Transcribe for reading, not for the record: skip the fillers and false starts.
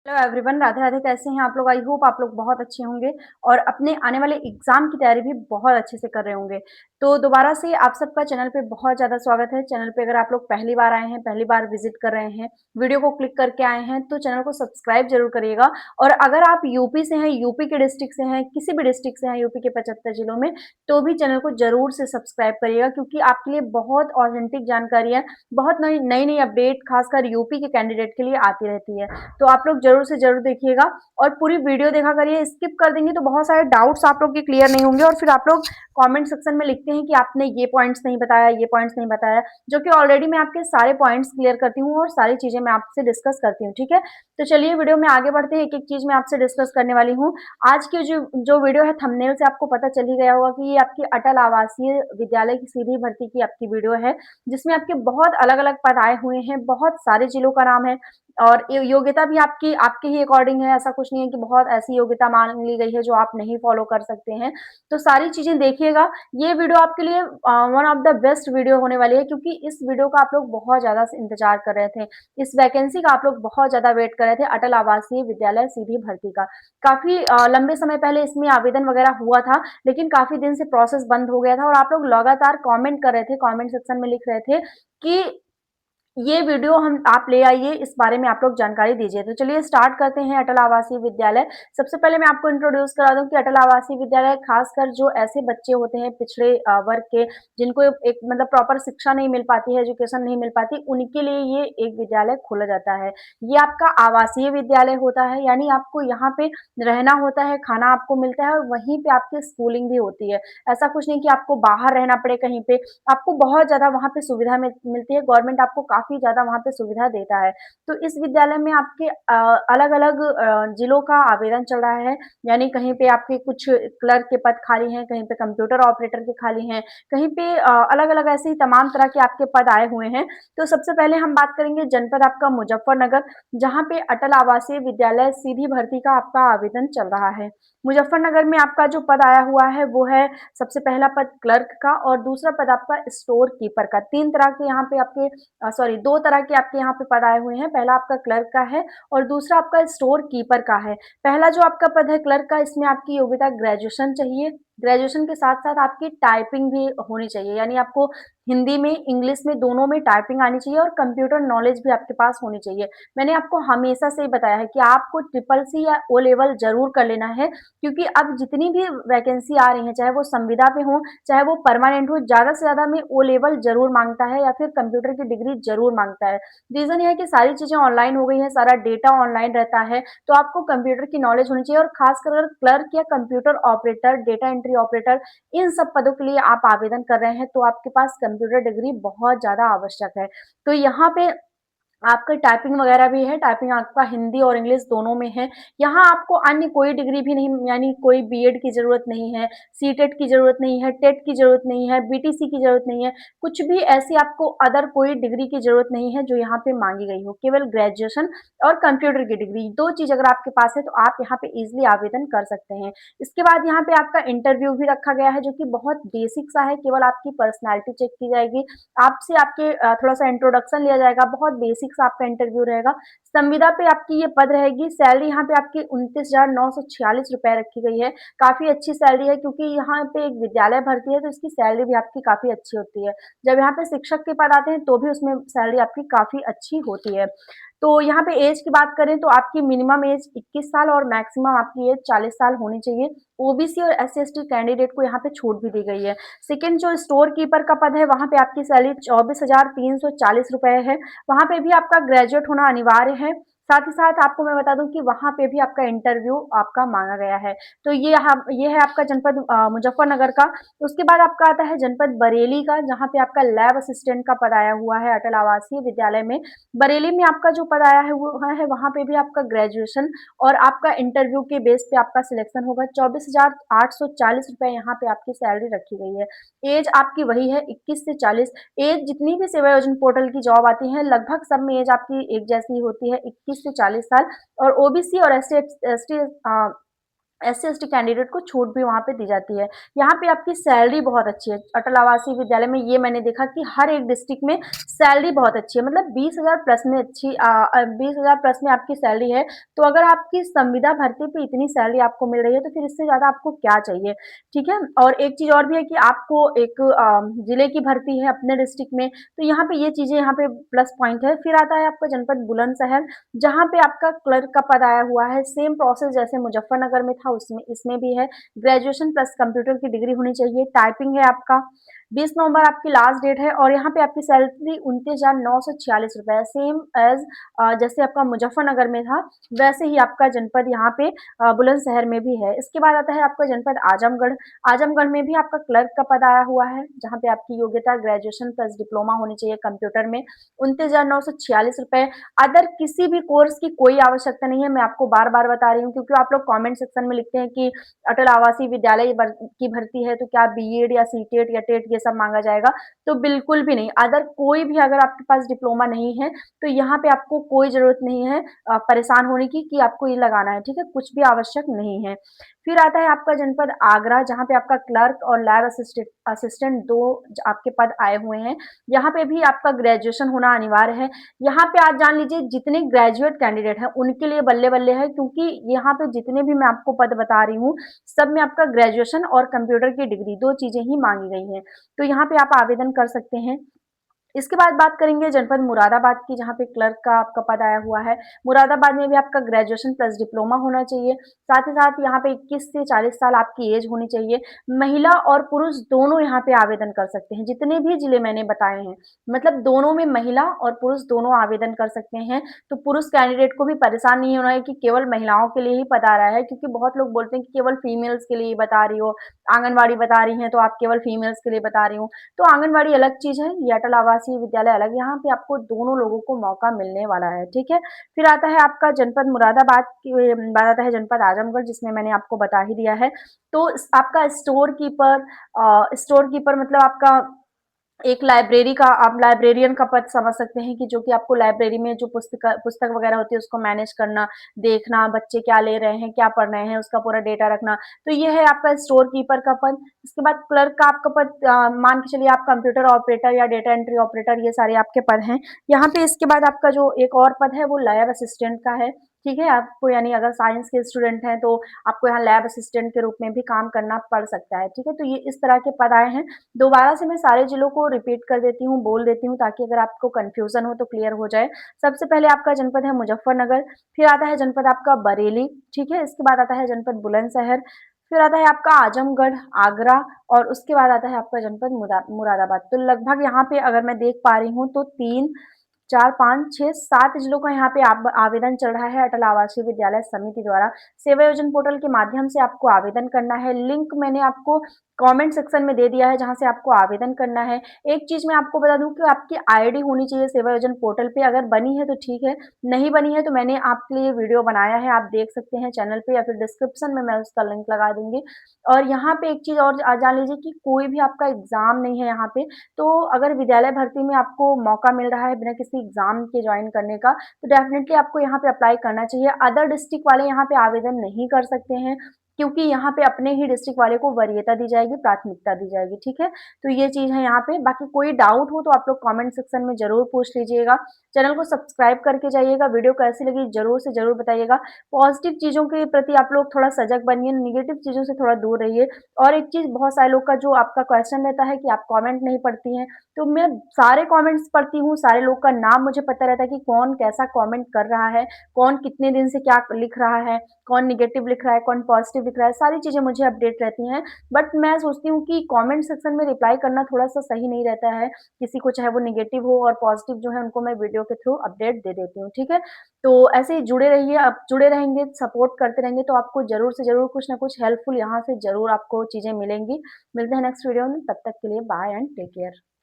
Hello everyone, Radhe Radhe. कैसे हैं आप लोग? आई होप आप लोग बहुत अच्छे होंगे और अपने आने वाले एग्जाम की तैयारी भी बहुत अच्छे से कर रहे होंगे। तो दोबारा से आप सबका चैनल पे बहुत ज़्यादा स्वागत है। चैनल पे अगर आप लोग पहली बार आए हैं, पहली बार विजिट कर रहे हैं, वीडियो को क्लिक करके आए हैं, तो चैनल को सब्सक्राइब जरूर करिएगा। और अगर आप यूपी से हैं, यूपी के डिस्ट्रिक्ट से हैं, किसी भी डिस्ट्रिक्ट से हैं यूपी के 75 जिलों में, तो भी चैनल को जरूर से सब्सक्राइब करिएगा, क्योंकि आपके लिए बहुत ऑथेंटिक जानकारियाँ, बहुत नई नई नई अपडेट खासकर यूपी के कैंडिडेट के लिए आती रहती है। तो आप लोग जरूर से जरूर देखिएगा और पूरी वीडियो देखा करिए। स्किप कर देंगे तो बहुत सारे डाउट्स आप लोग के क्लियर नहीं होंगे और फिर आप लोग कमेंट सेक्शन में लिखते हैं कि आपने ये पॉइंट्स नहीं बताया, ये पॉइंट्स नहीं बताया, जो कि ऑलरेडी मैं आपके सारे पॉइंट्स क्लियर करती हूँ और सारी चीजें मैं आपसे डिस्कस करती हूँ। ठीक है, तो चलिए वीडियो में आगे बढ़ते हैं। एक एक चीज मैं आपसे डिस्कस करने वाली हूँ। आज की जो जो वीडियो है, थंबनेल से आपको पता चल ही गया होगा कि ये आपकी अटल आवासीय विद्यालय की सीधी भर्ती की आपकी वीडियो है, जिसमें आपके बहुत अलग अलग पद आए हुए हैं, बहुत सारे जिलों का नाम है और योग्यता भी आपकी आपके ही अकॉर्डिंग है। ऐसा कुछ नहीं है कि बहुत ऐसी योग्यता मान ली गई है जो आप नहीं फॉलो कर सकते हैं। तो सारी चीजें देखिएगा। ये वीडियो आपके लिए one of the best video होने वाली है, क्योंकि इस वीडियो का आप लोग बहुत ज्यादा इंतजार कर रहे थे। इस वैकेंसी का आप लोग बहुत ज्यादा वेट कर रहे थे, अटल आवासीय विद्यालय सीधी भर्ती का। काफी लंबे समय पहले इसमें आवेदन वगैरह हुआ था, लेकिन काफी दिन से प्रोसेस बंद हो गया था और आप लोग लगातार कमेंट कर रहे थे, कमेंट सेक्शन में लिख रहे थे कि ये वीडियो हम आप ले आइए, इस बारे में आप लोग जानकारी दीजिए। तो चलिए स्टार्ट करते हैं। अटल आवासीय विद्यालय, सबसे पहले मैं आपको इंट्रोड्यूस करा दूं कि अटल आवासीय विद्यालय खासकर जो ऐसे बच्चे होते हैं पिछड़े वर्ग के, जिनको एक मतलब प्रॉपर शिक्षा नहीं मिल पाती है, एजुकेशन नहीं मिल पाती, उनके लिए ये एक विद्यालय खोला जाता है। ये आपका आवासीय विद्यालय होता है, यानी आपको यहाँ पे रहना होता है, खाना आपको मिलता है और वहीं पे आपकी स्कूलिंग भी होती है। ऐसा कुछ नहीं कि आपको बाहर रहना पड़े कहीं पे, आपको बहुत ज्यादा वहाँ पे सुविधा मिलती है। गवर्नमेंट आपको काफी ज्यादा वहाँ पे सुविधा देता है। तो इस विद्यालय में आपके अलग अलग जिलों का आवेदन चल रहा है, यानी कहीं पे आपके कुछ क्लर्क के पद खाली हैं, कहीं पे कंप्यूटर ऑपरेटर के खाली हैं, कहीं पे अलग अलग ऐसे ही तमाम तरह के आपके पद आए हुए हैं। तो सबसे पहले हम बात करेंगे जनपद आपका मुजफ्फरनगर, जहाँ पे अटल आवासीय विद्यालय सीधी भर्ती का आपका आवेदन चल रहा है। मुजफ्फरनगर में आपका जो पद आया हुआ है वो है, सबसे पहला पद क्लर्क का और दूसरा पद आपका स्टोर कीपर का। तीन तरह के यहाँ पे आपके सॉरी दो तरह के आपके यहाँ पे पद आए हुए हैं। पहला आपका क्लर्क का है और दूसरा आपका स्टोर कीपर का है। पहला जो आपका पद है क्लर्क का, इसमें आपकी योग्यता ग्रेजुएशन चाहिए। ग्रेजुएशन के साथ साथ आपकी टाइपिंग भी होनी चाहिए, यानी आपको हिंदी में इंग्लिश में दोनों में टाइपिंग आनी चाहिए और कंप्यूटर नॉलेज भी आपके पास होनी चाहिए। मैंने आपको हमेशा से ही बताया है कि आपको ट्रिपल सी या ओ लेवल जरूर कर लेना है, क्योंकि अब जितनी भी वैकेंसी आ रही है, चाहे वो संविदा पे हो चाहे वो परमानेंट हो, ज्यादा से ज्यादा में ओ लेवल जरूर मांगता है या फिर कंप्यूटर की डिग्री जरूर मांगता है। रीजन यह है कि सारी चीजें ऑनलाइन हो गई है, सारा डेटा ऑनलाइन रहता है, तो आपको कंप्यूटर की नॉलेज होनी चाहिए। और खासकर अगर क्लर्क या computer operator, data entry operator, इन सब पदों के लिए आप आवेदन कर रहे हैं, तो आपके पास कंप्यूटर डिग्री बहुत ज्यादा आवश्यक है। तो यहाँ पे आपका टाइपिंग वगैरह भी है, टाइपिंग आपका हिंदी और इंग्लिश दोनों में है। यहाँ आपको अन्य कोई डिग्री भी नहीं, यानी कोई बीएड की जरूरत नहीं है, सीटेट की जरूरत नहीं है, टेट की जरूरत नहीं है, बीटीसी की जरूरत नहीं है, कुछ भी ऐसी आपको अदर कोई डिग्री की जरूरत नहीं है जो यहाँ पे मांगी गई हो। केवल ग्रेजुएशन और कंप्यूटर की डिग्री, दो चीज अगर आपके पास है तो आप यहाँ पे इजिली आवेदन कर सकते हैं। इसके बाद यहाँ पे आपका इंटरव्यू भी रखा गया है, जो कि बहुत बेसिक सा है। केवल आपकी पर्सनैलिटी चेक की जाएगी, आपसे आपके थोड़ा सा इंट्रोडक्शन लिया जाएगा, बहुत बेसिक सा आपका इंटरव्यू रहेगा। संविदा पे आपकी ये पद रहेगी। सैलरी यहाँ पे आपकी 29,946 रुपए रखी गई है। काफी अच्छी सैलरी है, क्योंकि यहाँ पे एक विद्यालय भर्ती है तो इसकी सैलरी भी आपकी काफी अच्छी होती है। जब यहाँ पे शिक्षक के पद आते हैं तो भी उसमें सैलरी आपकी काफी अच्छी होती है। तो यहाँ पे एज की बात करें तो आपकी मिनिमम एज 21 साल और मैक्सिमम आपकी एज 40 साल होनी चाहिए। ओबीसी और एससी एसटी कैंडिडेट को यहाँ पे छूट भी दी गई है। सेकंड जो स्टोर कीपर का पद है, वहां पे आपकी सैलरी 24,340 रुपए है। वहां पे भी आपका ग्रेजुएट होना अनिवार्य है। साथ ही साथ आपको मैं बता दूं कि वहां पे भी आपका इंटरव्यू आपका मांगा गया है। तो ये है आपका जनपद मुजफ्फरनगर का। उसके बाद आपका आता है जनपद बरेली का, जहाँ पे आपका लैब असिस्टेंट का पद आया हुआ है अटल आवासीय विद्यालय में। बरेली में आपका जो पद आया है वो है, वहां पे भी आपका ग्रेजुएशन और आपका इंटरव्यू के बेस पे आपका सिलेक्शन होगा। 24,840 रुपए यहाँ पे आपकी सैलरी रखी गई है। एज आपकी वही है, 21 से 40। एज जितनी भी सेवा योजना पोर्टल की जॉब आती है, लगभग सब में एज आपकी एक जैसी ही होती है, 21 से 40 साल। और ओबीसी और एसटी एससी-एसटी कैंडिडेट को छूट भी वहाँ पे दी जाती है। यहाँ पे आपकी सैलरी बहुत अच्छी है। अटल आवासीय विद्यालय में ये मैंने देखा कि हर एक डिस्ट्रिक्ट में सैलरी बहुत अच्छी है। मतलब 20,000 प्लस में 20,000 प्लस में आपकी सैलरी है, तो अगर आपकी संविदा भर्ती पे इतनी सैलरी आपको मिल रही है, तो फिर इससे ज़्यादा आपको क्या चाहिए, ठीक है? और एक चीज़ और भी है कि आपको एक जिले की भर्ती है अपने डिस्ट्रिक्ट में, तो यहाँ पे ये चीज़ें यहाँ पे प्लस पॉइंट है। फिर आता है आपका जनपद बुलंदशहर, जहाँ पे आपका क्लर्क का पद आया हुआ है। सेम प्रोसेस जैसे मुजफ्फरनगर में था उसमें इसमें भी है। ग्रेजुएशन प्लस कंप्यूटर की डिग्री होनी चाहिए। टाइपिंग है आपका। 20 नवंबर आपकी लास्ट डेट है और यहाँ पे आपकी सैलरी 29,946 रुपए है। सेम एज जैसे आपका मुजफ्फरनगर में था, वैसे ही आपका जनपद यहाँ पे बुलंदशहर में भी है। इसके बाद आता है आपका जनपद आजमगढ़। आजमगढ़ में भी आपका क्लर्क का पद आया हुआ है, जहाँ पे आपकी योग्यता ग्रेजुएशन प्लस डिप्लोमा होनी चाहिए कंप्यूटर में। 29,946 रुपए। अदर किसी भी कोर्स की कोई आवश्यकता नहीं है। मैं आपको बार-बार बता रही हूँ, क्योंकि आप लोग कमेंट सेक्शन में लिखते हैं कि अटल आवासीय विद्यालय की भर्ती है तो क्या बीएड या सीटेट या टेट ये सब मांगा जाएगा? तो बिल्कुल भी नहीं। अदर कोई भी अगर आपके पास डिप्लोमा नहीं है, तो यहाँ पे आपको कोई ज़रूरत नहीं है परेशान होने की कि आपको ये लगाना है, ठीक है? कुछ भी आवश्यक नहीं है। फिर आता है आपका जनपद आगरा, जहाँ पे आपका क्लर्क और लैब असिस्टेंट 2 आपके पद आए हुए हैं। यहाँ पे भी आपका ग्रेजुएशन होना अनिवार्य है। यहाँ पे आप जान लीजिए जितने ग्रेजुएट कैंडिडेट हैं उनके लिए बल्ले-बल्ले है, क्योंकि यहाँ पे जितने भी मैं आपको पद बता रही हूँ, सब में आपका ग्रेजुएशन और कंप्यूटर की डिग्री 2 चीज़ें ही माँगी गई हैं। तो यहाँ पे आप आवेदन कर सकते हैं। इसके बाद बात करेंगे जनपद मुरादाबाद की, जहाँ पे क्लर्क का आपका पद आया हुआ है। मुरादाबाद में भी आपका ग्रेजुएशन प्लस डिप्लोमा होना चाहिए। साथ ही साथ यहाँ पे 21 से 40 साल आपकी एज होनी चाहिए। महिला और पुरुष दोनों यहाँ पे आवेदन कर सकते हैं, जितने भी जिले मैंने बताए हैं। मतलब दोनों में महिला और पुरुष दोनों आवेदन कर सकते हैं। तो पुरुष कैंडिडेट को भी परेशान नहीं होना है कि केवल महिलाओं के लिए ही पद आ रहा है, क्योंकि बहुत लोग बोलते हैं कि केवल फीमेल्स के लिए ही बता रही हो, आंगनबाड़ी बता रही हैं तो आप केवल फीमेल्स के लिए बता रही हो। तो आंगनबाड़ी अलग चीज़ है, ये अटल आवासीय विद्यालय अलग, यहाँ पे आपको दोनों लोगों को मौका मिलने वाला है, ठीक है? फिर आता है आपका जनपद मुरादाबाद की बाद आता है जनपद आजमगढ़, जिसमें मैंने आपको बता ही दिया है। तो आपका स्टोर कीपर मतलब आपका एक लाइब्रेरी का, आप लाइब्रेरियन का पद समझ सकते हैं कि जो कि आपको लाइब्रेरी में जो पुस्तक वगैरह होती है उसको मैनेज करना, देखना, बच्चे क्या ले रहे हैं, क्या पढ़ रहे हैं, उसका पूरा डेटा रखना। तो ये है आपका स्टोर कीपर का पद। इसके बाद क्लर्क का आपका पद, मान के चलिए आप कंप्यूटर ऑपरेटर या डेटा एंट्री ऑपरेटर, ये सारे आपके पद हैं। यहाँ पे इसके बाद आपका जो एक और पद है वो लैब असिस्टेंट का है, ठीक है? आपको यानी अगर साइंस के स्टूडेंट हैं तो आपको यहाँ लैब असिस्टेंट के रूप में भी काम करना पड़ सकता है, ठीक है? तो ये इस तरह के पद आए हैं। दोबारा से मैं सारे जिलों को रिपीट कर देती हूँ, बोल देती हूँ, ताकि अगर आपको कन्फ्यूज़न हो तो क्लियर हो जाए। सबसे पहले आपका जनपद है मुज़फ्फरनगर, फिर आता है जनपद आपका बरेली, ठीक है? इसके बाद आता है जनपद बुलंदशहर, फिर आता है आपका आजमगढ़, आगरा और उसके बाद आता है आपका जनपद मुरादाबाद। तो लगभग यहाँ पे अगर मैं देख पा रही हूँ तो 3, 4, 5, 6, 7 जिलों का यहाँ पे आवेदन चल रहा है अटल आवासीय विद्यालय समिति द्वारा। सेवा योजन पोर्टल के माध्यम से आपको आवेदन करना है। लिंक मैंने आपको कमेंट सेक्शन में दे दिया है, जहाँ से आपको आवेदन करना है। एक चीज़ मैं आपको बता दूँ कि आपकी आईडी होनी चाहिए सेवा योजन पोर्टल पे, अगर बनी है तो ठीक है, नहीं बनी है तो मैंने आपके लिए वीडियो बनाया है, आप देख सकते हैं चैनल पे या फिर डिस्क्रिप्शन में मैं उसका लिंक लगा दूँगी। और यहाँ पे एक चीज़ और जान लीजिए कि कोई भी आपका एग्ज़ाम नहीं है यहाँ पे, तो अगर विद्यालय भर्ती में आपको मौका मिल रहा है बिना किसी एग्ज़ाम के जॉइन करने का, तो डेफ़िनेटली आपको यहाँ पे अप्लाई करना चाहिए। अदर डिस्ट्रिक्ट वाले यहाँ पे आवेदन नहीं कर सकते हैं, क्योंकि यहाँ पे अपने ही डिस्ट्रिक्ट वाले को वरीयता दी जाएगी, प्राथमिकता दी जाएगी, ठीक है? तो ये चीज़ है यहाँ पे। बाकी कोई डाउट हो तो आप लोग कमेंट सेक्शन में ज़रूर पूछ लीजिएगा। चैनल को सब्सक्राइब करके जाइएगा। वीडियो कैसी लगी ज़रूर से ज़रूर बताइएगा। पॉज़िटिव चीज़ों के प्रति आप लोग थोड़ा सजग बनिए, नेगेटिव चीज़ों से थोड़ा दूर रहिए। और एक चीज़, बहुत सारे लोग का जो आपका क्वेश्चन रहता है कि आप कमेंट नहीं पढ़ती हैं, तो मैं सारे कमेंट्स पढ़ती हूँ, सारे लोग का नाम मुझे पता रहता है कि कौन कैसा कमेंट कर रहा है, कौन कितने दिन से क्या लिख रहा है, कौन नेगेटिव लिख रहा है, कौन पॉजिटिव लिख रहा है, सारी चीज़ें मुझे अपडेट रहती हैं। बट मैं सोचती हूँ कि कमेंट सेक्शन में रिप्लाई करना थोड़ा-सा सही नहीं रहता है, किसी को चाहे वो नेगेटिव हो और पॉजिटिव जो है उनको मैं वीडियो के थ्रू अपडेट दे देती हूँ, ठीक है? तो ऐसे ही जुड़े रहिए, आप जुड़े रहेंगे, सपोर्ट करते रहेंगे तो आपको ज़रूर से ज़रूर कुछ ना कुछ हेल्पफुल यहाँ से ज़रूर आपको चीज़ें मिलेंगी। मिलते हैं नेक्स्ट वीडियो में, तब तक के लिए बाय एंड टेक केयर।